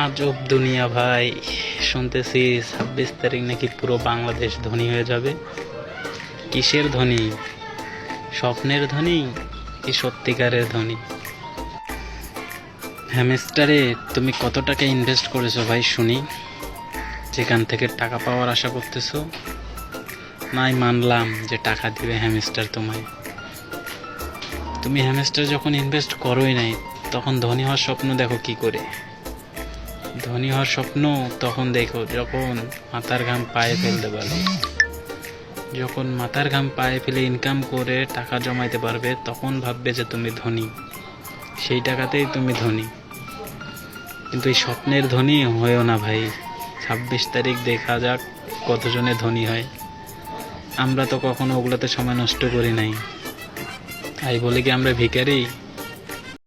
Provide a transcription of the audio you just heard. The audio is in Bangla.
আজব দুনিয়া ভাই। শুনতেছি 26 তারিখ নাকি পুরো বাংলাদেশ ধনী হয়ে যাবে। কিসের ধনী? স্বপ্নের ধনী কি সত্যিকারের ধনী? হ্যামস্টারে তুমি কত টাকা ইনভেস্ট করেছো ভাই শুনি? যেখান থেকে টাকা পাওয়ার আশা করতেছো। নাই মানলাম যে টাকা দিবে হ্যামস্টার তোমায়। তুমি হ্যামস্টার যখন ইনভেস্ট করোই নাই, তখন ধনী হওয়ার স্বপ্ন দেখো কি করে? ধনী হওয়ার স্বপ্ন তখন দেখো যখন মাথার ঘাম পায়ে ফেলতে পারবে। যখন মাথার ঘাম পায়ে ফেলে ইনকাম করে টাকা জমাইতে পারবে, তখন ভাববে যে তুমি ধনী। সেই টাকাতেই তুমি ধনী। কিন্তু এই স্বপ্নের ধনী হয়েও না ভাই। 26 তারিখ দেখা যাক কতজনে ধনী হয়। আমরা তো কখনো ওগুলোতে সময় নষ্ট করি নাই। তাই বলে কি আমরা ভিখারি?